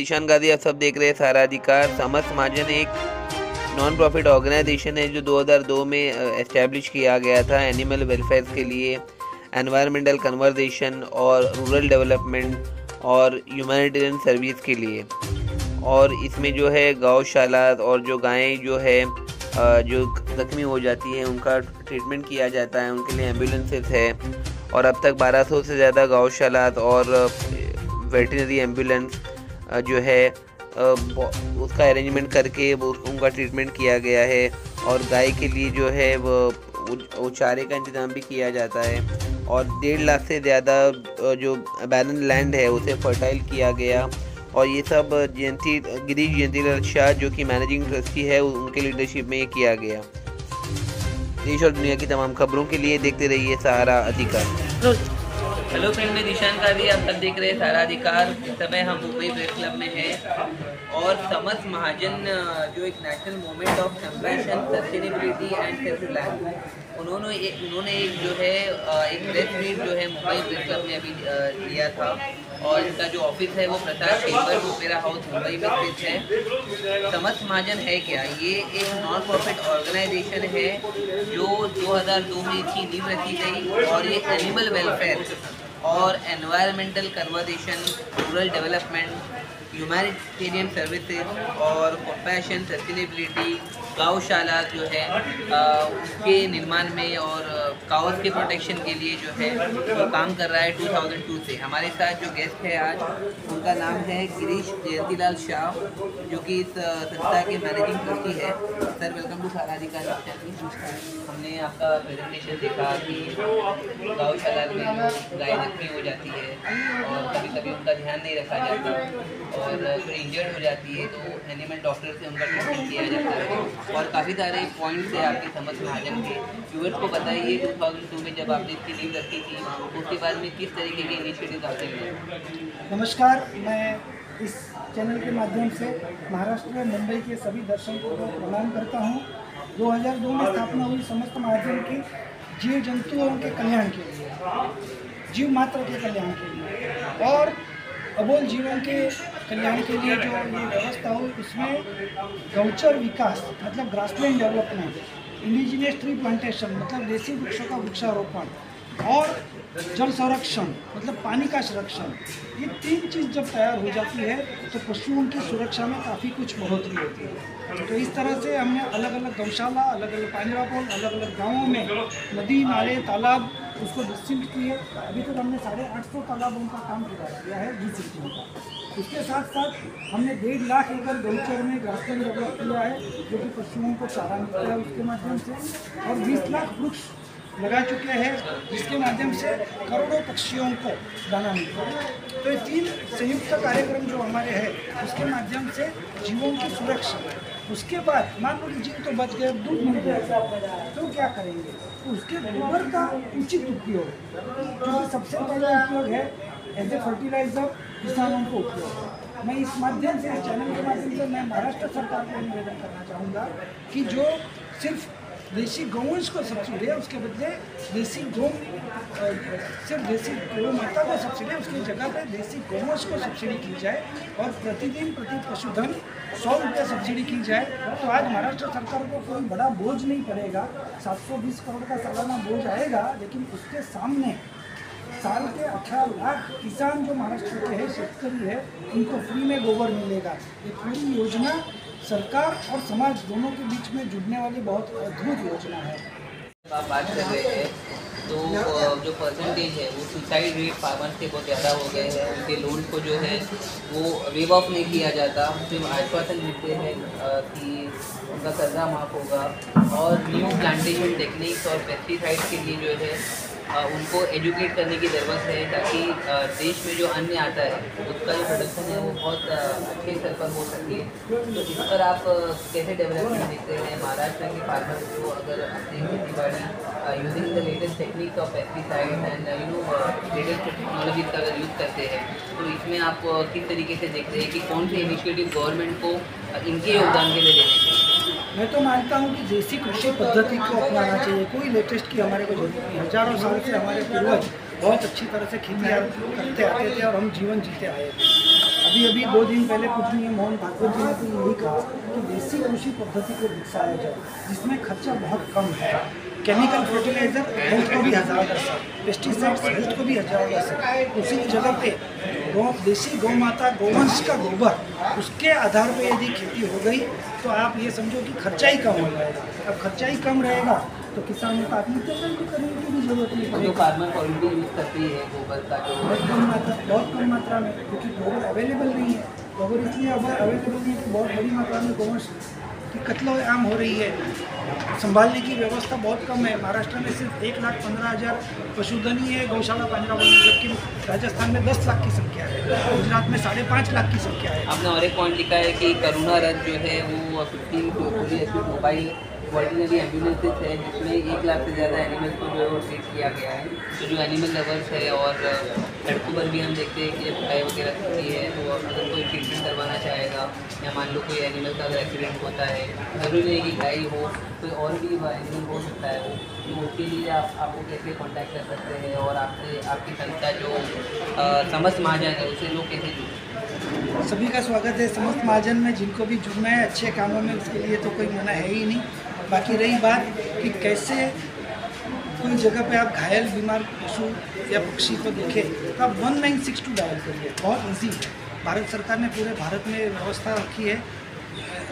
ईशान गादी आप सब देख रहे हैं सारा अधिकार। समस्त महाजन एक नॉन प्रॉफिट ऑर्गेनाइजेशन है जो 2002 में एस्टैब्लिश किया गया था एनिमल वेलफेयर के लिए, एनवायरमेंटल कन्वर्जेशन और रूरल डेवलपमेंट और ह्यूमैनिटेरियन सर्विस के लिए। और इसमें जो है गौशाला और जो गायें जो है जो जख्मी हो जाती हैं उनका ट्रीटमेंट किया जाता है, उनके लिए एम्बुलेंसेस है। और अब तक 1200 से ज़्यादा गौशाला और वेटरनरी एम्बुलेंस जो है उसका अरेंजमेंट करके वो उनका ट्रीटमेंट किया गया है। और गाय के लिए जो है वो चारे का इंतज़ाम भी किया जाता है। और 1.5 लाख से ज़्यादा जो बैरन लैंड है उसे फर्टाइल किया गया। और ये सब गिरीश जयंतीलाल शाह जो कि मैनेजिंग ट्रस्टी है उनके लीडरशिप में ये किया गया। देश और दुनिया की तमाम खबरों के लिए देखते रहिए सहारा अधिकार। हेलो फ्रेंड, मैं ईशान गादी आप सब देख रहे हैं सारा अधिकार। इस समय हम मुंबई प्रेस क्लब में हैं और समस्त महाजन जो एक national movement of compassion, sustainability and self reliance, उन्होंने एक जो है एक प्रेस मीट जो है मुंबई प्रेस क्लब में अभी लिया था। और इनका जो ऑफिस है वो प्रसाद चेम्बर ओपेरा हाउस मुंबई में स्थित है। समस्त महाजन है क्या? ये एक नॉन प्रॉफिट ऑर्गेनाइजेशन है जो 2002 में इसकी नींव रखी गई। और ये एनिमल वेलफेयर और environmental conversation, rural development, humanitarian services और कंपैशन, सस्टेनेबिलिटी, गौशाला जो है उसके निर्माण में और काउस के प्रोटेक्शन के लिए जो है वो काम कर रहा है 2002 से। हमारे साथ जो गेस्ट है आज, उनका नाम है गिरीश जयंतीलाल शाह जो कि इस संस्था के मैनेजिंग ट्रस्टी है। सर, वेलकम टू सारा अधिकार। हमने आपका प्रेजेंटेशन देखा कि गौशाला में गाय जख्मी हो जाती है और कभी कभी उनका ध्यान नहीं रखा जाता और फिर इंजर्ड हो जाती है तो एनिमल डॉक्टर से उनका ट्रीटमेंट किया जाता है। और काफ़ी सारे पॉइंट्स है आपके समझ महाजन के। व्यूअर्स को बताइए 2002 में जब आपने इसकी नींव रखी थी उसके बाद में किस तरीके के इनिशिएटिव आपने लिए? नमस्कार, मैं इस चैनल के माध्यम से महाराष्ट्र मुंबई के सभी दर्शकों को प्रणाम करता हूँ। 2002 में स्थापना हुई समस्त महाजन की जीव जंतुओं के कल्याण के लिए, जीव मात्र के कल्याण के लिए और अबोल जीवन के कल्याण के लिए जो ये व्यवस्था हुई उसमें गौचर विकास मतलब grassland development, indigenous tree plantation मतलब देसी वृक्षों का वृक्षारोपण और जल संरक्षण मतलब पानी का संरक्षण, ये 3 चीज़ जब तैयार हो जाती है तो पशुओं की सुरक्षा में काफ़ी कुछ बढ़ोतरी होती है। तो इस तरह से हमने अलग अलग गौशाला, अलग अलग पांजरापोल, अलग अलग गाँवों में नदी, नाले, तालाब उसको डिस्टिंक्ट किए। अभी तक हमने 850 तालाबों का काम पूरा किया है डिस्टिंक्टिंग का। इसके साथ साथ हमने 1.5 लाख एकड़ गौचर में ग्रासलैंड डेवलप किया है जो कि पशुओं को चारा मिलता है उसके माध्यम से। और 20 लाख वृक्ष लगा चुके हैं जिसके माध्यम से करोड़ों पक्षियों को दाना मिलता है। तो ये 3 संयुक्त कार्यक्रम जो हमारे हैं उसके माध्यम से जीवों की सुरक्षा। उसके बाद मान लो कि जीव तो बच गए, दूध मिल गया तो क्या करेंगे? तो उसके गोबर का उचित उपयोग, क्योंकि सबसे पहला उपयोग है एज ए फर्टिलाइजर किसानों को उपयोग। मैं इस माध्यम से, इस चैनल के माध्यम से मैं महाराष्ट्र सरकार को निवेदन करना चाहूँगा कि जो सिर्फ देसी गौवंश को सब्सिडी है उसके बदले सिर्फ देसी गौ माता को सब्सिडी है उसकी जगह पे देसी गौवंश को सब्सिडी की जाए और प्रतिदिन प्रति पशुधन 100 रुपये सब्सिडी की जाए। तो आज महाराष्ट्र सरकार को कोई बड़ा बोझ नहीं पड़ेगा। 720 करोड़ का सालाना बोझ आएगा, लेकिन उसके सामने साल के 18 लाख किसान जो महाराष्ट्र के हैं, शेतकरी है, उनको फ्री में गोबर मिलेगा। ये पूरी योजना सरकार और समाज दोनों के बीच में जुड़ने वाली बहुत अद्भुत योजना है। आप बात कर रहे हैं तो जो परसेंटेज है वो सुसाइड रेट फार्मर्स के बहुत ज़्यादा हो गए हैं। उनके लोन को जो है वो वेव ऑफ नहीं किया जाता, सिर्फ आश्वासन मिलते हैं कि उनका कर्जा माफ़ होगा। और न्यू प्लांटेशन टेक्निक्स और पेस्टिसाइड के लिए जो है उनको एजुकेट करने की ज़रूरत है ताकि देश में जो अन्न आता है उसका जो प्रोडक्शन है वो बहुत अच्छे स्तर पर हो सके। तो इस पर आप कैसे डेवलपमेंट देखते हैं महाराष्ट्र के फार्मर्स को अगर अपनी खेती बाड़ी using the latest technique of pesticide and latest technology का अगर यूज़ करते हैं तो इसमें आप किस तरीके से देखते हैं कि कौन से इनिशिएटिव गवर्नमेंट को इनके योगदान के लिए देने चाहिए? मैं तो मानता हूँ कि देसी कृषि पद्धति को अपनाना चाहिए। कोई लेटेस्ट की हमारे को जरूरत नहीं। हजारों साल से हमारे पूर्वज बहुत अच्छी तरह से खेती करते आते थे और हम जीवन जीते आए थे। अभी अभी 2 दिन पहले पूजनीय मोहन भागवत जी ने तो यही कहा कि देसी कृषि पद्धति को विकसाया जाए जिसमें खर्चा बहुत कम है। केमिकल फर्टिलाइजर हेल्थ को भी हज़ार असर, पेस्टिसाइड्स हेल्थ को भी हज़ार असर। उसी जगह पे देसी गौ माता गोवंश का गोबर उसके आधार पे यदि खेती हो गई तो आप ये समझो कि खर्चा ही कम हो जाएगा। अब खर्चा ही कम रहेगा तो किसानों को आत्महत्या करने की भी जरूरत नहीं पड़ेगी। फार्मर क्वालिटी यूज करती है गोबर का जो बहुत कम मात्रा में, क्योंकि गोबर अवेलेबल नहीं है। गोबर इसलिए अवेलेबल नहीं है कि बहुत बड़ी मात्रा में गोवंश की कत्ल आम हो रही है, संभालने की व्यवस्था बहुत कम है। महाराष्ट्र में सिर्फ 1,15,000 पशुधन ही है गौशाला पांजरा, जबकि राजस्थान में 10 लाख की संख्या है, गुजरात में 5.5 लाख की संख्या है। आपने और एक पॉइंट लिखा है कि करुणा रथ जो है वो 15 मोबाइल ऑर्डिनरी एम्बुलेंसेज है जिसमें 1 लाख से ज़्यादा एनिमल्स को जो है वो ट्रीट किया गया है। तो जो एनिमल लवर्स है और सड़कों पर भी हम देखते हैं कि जब गाय वगैरह होती है तो अगर कोई ट्रीटमेंट करवाना चाहेगा या मान लो कोई एनिमल का अगर एक्सीडेंट होता है, जरूरी नहीं कि गाय हो, कोई और भी एनिमल हो सकता है वो, तो उसके लिए आपको कैसे कॉन्टैक्ट कर सकते हैं और आपकी संस्था जो समस्त महाजन है उसे लोग कैसे जुड़े? सभी का स्वागत है समस्त महाजन में। जिनको भी जुड़ना है अच्छे कामों में उसके लिए तो कोई मना है ही नहीं। बाकी रही बात कि कैसे कोई जगह पे आप घायल बीमार पशु या पक्षी को देखें तो आप 1962 डायल करिए, बहुत ईजी है। भारत सरकार ने पूरे भारत में व्यवस्था रखी है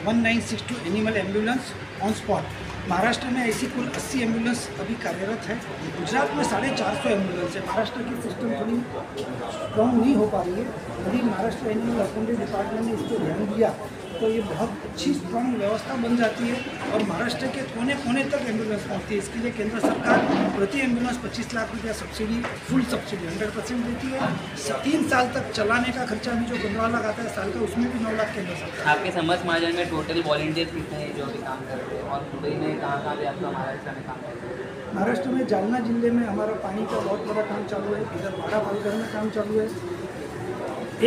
1962 animal ambulance on spot. Maharashtra में ऐसी कुल 80 एम्बुलेंस अभी कार्यरत है। गुजरात में 450 एम्बुलेंस है। महाराष्ट्र की सिस्टम थोड़ी स्ट्रॉन्ग नहीं हो पा रही है। यदि महाराष्ट्र एनिमल हस्बेंड्री डिपार्टमेंट ने इस पर ध्यान दिया तो ये बहुत अच्छी स्ट्रॉन्ग व्यवस्था बन जाती है और महाराष्ट्र के कोने कोने तक एम्बुलेंस पहुँचती है। इसके लिए केंद्र सरकार प्रति एम्बुलेंस 25 लाख रुपया सब्सिडी, फुल सब्सिडी 100% देती है। 3 साल तक चलाने का खर्चा भी जो 15 लाख आता है साल का, उसमें भी 9 लाख केंद्र सरकार। आपके समस्त महाजन में टोटल वॉलंटियर्स कितने हैं जो अभी काम कर रहे हैं और दुबई में कहाँ पे आपका महाराष्ट्र में काम कर रहे हैं? महाराष्ट्र में जालना जिले में हमारा पानी का बहुत बड़ा काम चालू है। इधर बाड़ा पालघर में काम चालू है।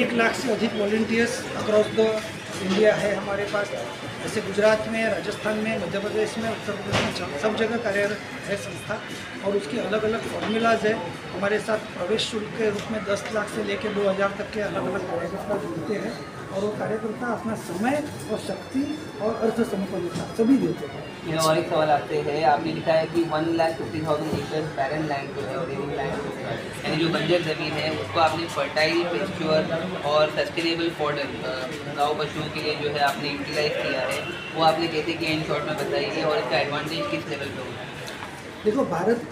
1 लाख से अधिक वॉलंटियर्स अक्रॉस द इंडिया है हमारे पास। जैसे गुजरात में, राजस्थान में, मध्य प्रदेश में, उत्तर प्रदेश में सब जगह कार्यरत है संस्था और उसके अलग अलग फॉर्मूलाज है। हमारे साथ प्रवेश शुल्क के रूप में 10 लाख से लेकर 2,000 तक के अलग अलग कार्यकर्ता जुड़ते हैं और वो कार्यकर्ता अपना समय और शक्ति और अर्थ संपन्नता सभी देते हैं। मेरा और एक सवाल आपसे है, आपने लिखा है कि 1,50,000 एकड़ बैरन लैंड जो है रेनिंग लैंड यानी जो बंजर ज़मीन है उसको आपने फर्टाइल, पेस्च्योर और सस्टेनेबल फॉर्डर गाँव पशुओं के लिए जो है आपने यूटिलाइज किया है, वो आपने कैसे किया इन शॉर्ट में बताइए और इसका एडवांटेज किस लेवल पे होगा? देखो, भारत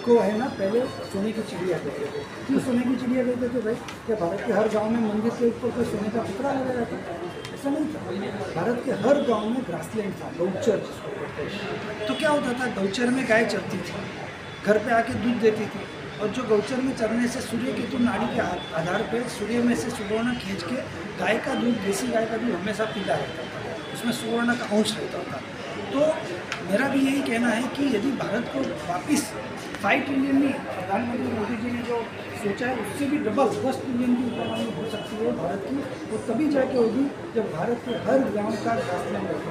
को है ना पहले सोने की चिड़िया कहते थे। क्यों सोने की चिड़िया कहते थे भाई? क्या भारत के हर गांव में मंदिर के ऊपर कोई सोने का टुकड़ा लगा रहता था? ऐसा नहीं था। भारत के हर गांव में ग्रासलैंड था, गौचर जिसको कहते हैं। तो क्या होता था, गौचर में गाय चरती थी, घर पे आके दूध देती थी और जो गौचर में चरने से सूर्य केतु नाड़ी के आधार पर सूर्य में से सुवर्ण खींच के गाय का दूध, देसी गाय का दूध हमेशा पीला रहता था, उसमें सुवर्ण का अंश रहता था। तो मेरा भी यही कहना है कि यदि भारत को वापस 5 ट्रिलियन में प्रधानमंत्री मोदी जी ने जो सोचा है उससे भी डबल 10 ट्रिलियन की इकोनॉमी हो सकती है भारत की, वो तभी जाके होगी जब भारत के हर गांव का ग्रासलैंड होगा,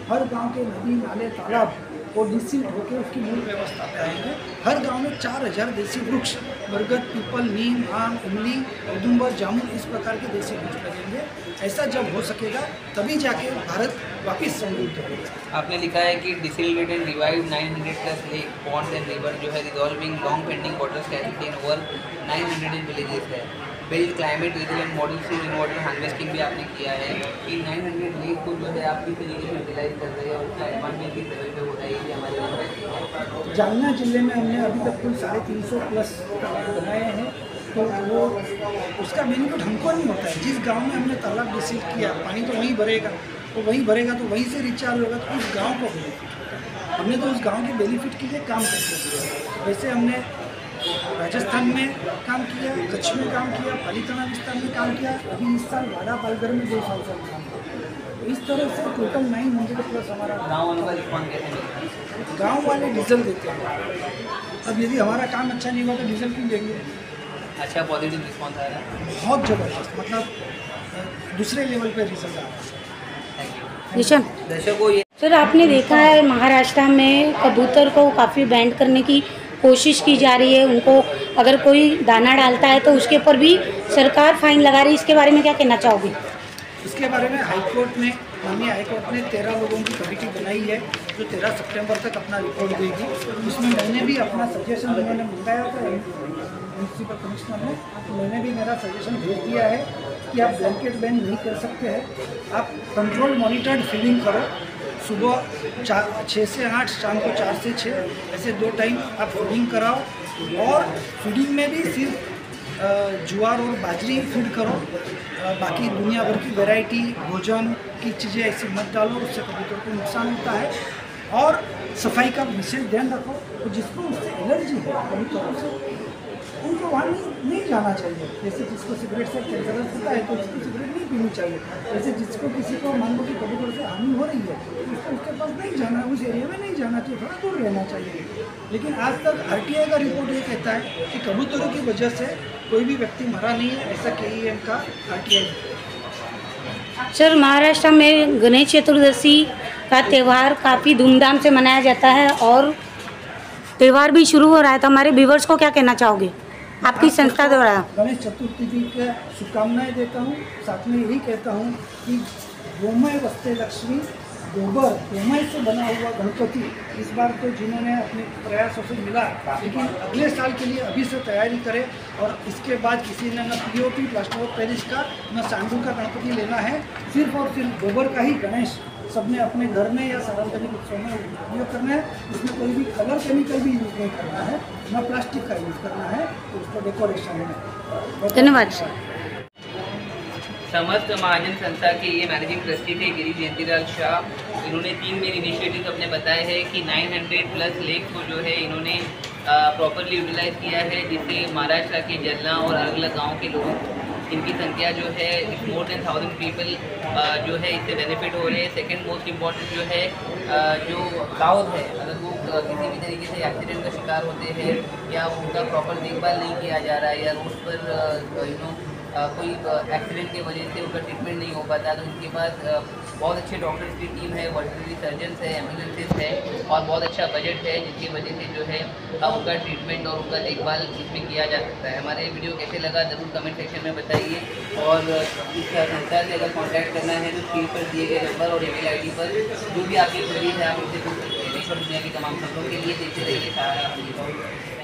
हर गांव के नदी नाले तालाब और डिसिल्ट होकर उसकी मूल व्यवस्था पे आएंगे। हर गांव में 4,000 देसी वृक्ष, बरगद, पीपल, नीम, आम, इमली, औदुंबर, जामुन इस प्रकार के देसी वृक्ष लगेंगे। ऐसा जब हो सकेगा तभी जाके भारत वापस समृद्ध होगा। आपने लिखा है कि desilted and revive 900+ lake, ponds and river जो है resolving long pending water scarcity in over 900 villages है। बिल्ड क्लाइमेट रेजिलेंट मॉडल से रेन वाटर हार्वेस्टिंग भी आपने किया है। कि 900 लेक को जो है आप किस तरीके से यूटिलाइज कर रहे हैं और उसका एडवांटेज किस लेवल पे हो रहा है, ये हमारे जालना जिले में हमने अभी तक कुल 350+ बनाए हैं। तो वो उसका बेनिफिट हमको नहीं होता है। जिस गांव में हमने तालाब डिसिल्ट किया, पानी तो वहीं भरेगा, तो वहीं भरेगा तो वहीं से रिचार्ज होगा, तो उस गांव को बेनिफिट होगा। हमने तो उस गांव के बेनिफिट के लिए काम करके दिया। वैसे हमने राजस्थान में काम किया, कच्छ में काम किया, पालीताना विस्तार में काम किया, अभी इस साल बाड़ा पालघर में 2 साल से काम किया। इस तरह से टोटल 900+ हमारा गाँव वालों का रिस्पॉन्स कैसे मिलता है? गाँव वाले डीजल देते हैं। अब यदि हमारा काम अच्छा नहीं हुआ तो डीजल क्यों देंगे? अच्छा पॉजिटिव रिस्पॉन्स आ रहा है, बहुत ज़बरदस्त, मतलब दूसरे लेवल पे रिजल्ट आ रहा है। Thank you. दर्शकों, ये सर आपने देखा है महाराष्ट्र में कबूतर को काफ़ी बैंड करने की कोशिश की जा रही है। उनको अगर कोई दाना डालता है तो उसके ऊपर भी सरकार फाइन लगा रही है। इसके बारे में क्या कहना चाहोगे? इसके बारे में हाईकोर्ट में माननीय हाईकोर्ट ने 13 लोगों की कमेटी बनाई है जो 13 सितंबर तक अपना रिपोर्ट देगी। उसमें मैंने भी अपना सजेशन उन्होंने मंगाया था म्यूनसिपल कमिश्नर ने, तो मैंने भी मेरा सजेशन भेज दिया है कि आप ब्लैंकेट बैन नहीं कर सकते हैं, आप कंट्रोल मॉनिटर्ड फीडिंग करो। सुबह 6 से 8, शाम को 4 से 6, ऐसे 2 टाइम आप फीडिंग कराओ। और फीडिंग में भी सिर्फ ज्वार और बाजरी फीड करो, बाकी दुनिया भर की वैरायटी भोजन की चीज़ें ऐसी मत डालो, उससे कबूतर को नुकसान होता है। और सफाई का विशेष ध्यान रखो। तो जिसको उससे एलर्जी है कबूतरों से, उनको वहाँ नहीं जाना चाहिए। जैसे जिसको सिगरेट से कैंसर होता है तो उसको सिगरेट नहीं पीनी चाहिए। जैसे जिसको किसी को मान लो कि कबूतर से हानि हो रही है तो उसको उसके पास नहीं जाना, उस एरिया में नहीं जाना चाहिए, थोड़ा दूर रहना चाहिए। लेकिन आज तक RTI का रिपोर्ट ये कहता है कि कबूतरों की वजह से कोई भी व्यक्ति मरा नहीं है, ऐसा KEM का RTI। सर, महाराष्ट्र में गणेश चतुर्दशी का त्यौहार काफ़ी धूमधाम से मनाया जाता है और त्यौहार भी शुरू हो रहा है, तो हमारे व्यूवर्स को क्या कहना चाहोगे आपकी संस्था द्वारा? गणेश चतुर्थी की शुभकामनाएं देता हूँ। साथ में यही कहता हूँ कि गोमय वस्ते लक्ष्मी, गोमय से बना हुआ गणपति इस बार तो जिन्होंने अपने प्रयासों से मिला, लेकिन अगले साल के लिए अभी से तैयारी करें। और इसके बाद किसी ने न POP प्लास्टर ऑफ पेरिस का न सांडू का गणपति लेना है, सिर्फ और सिर्फ गोबर का ही गणेश सबने अपने घर में या सार्वजनिक उत्सव में उपयोग करना है। इसमें कोई भी कलर केमिकल भी यूज़ नहीं करना है, न प्लास्टिक का यूज़ करना है, तो उसको डेकोरेशन में। धन्यवाद सर। समस्त महाजन संस्था के ये मैनेजिंग ट्रस्टी थे गिरीश जयंतीलाल शाह। इन्होंने 3 मेन इनिशिएटिव अपने बताए हैं कि 900+ लेक को जो है इन्होंने प्रॉपरली यूटिलाइज किया है, जिससे महाराष्ट्र के जलना और अलग अलग गाँव के लोगों इनकी संख्या जो है मोर देन 1000 पीपल जो है इससे बेनिफिट हो रहे हैं। सेकेंड मोस्ट इम्पॉर्टेंट जो है जो काउज है, अगर वो किसी भी तरीके से एक्सीडेंट का शिकार होते हैं या उनका प्रॉपर देखभाल नहीं किया जा रहा है या रोड पर कोई एक्सीडेंट की वजह से उनका ट्रीटमेंट नहीं हो पाता, तो इनके पास बहुत अच्छे डॉक्टर्स की टीम है, वर्टिनरी सर्जन्स है, एम्बुलेंसेज है और बहुत अच्छा बजट है, जिसकी वजह से जो है उनका ट्रीटमेंट और उनका देखभाल इसमें किया जा सकता है। हमारे वीडियो कैसे लगा ज़रूर कमेंट सेक्शन में बताइए। और इस संस्था से अगर कॉन्टैक्ट करना है तो स्क्रीन पर दिए गए नंबर और email ID पर जो भी आपकी क्वेरीज है आप उनसे पूछ सकते हैं। देश और दुनिया की तमाम खबरों के लिए देखते रहिए सहारा।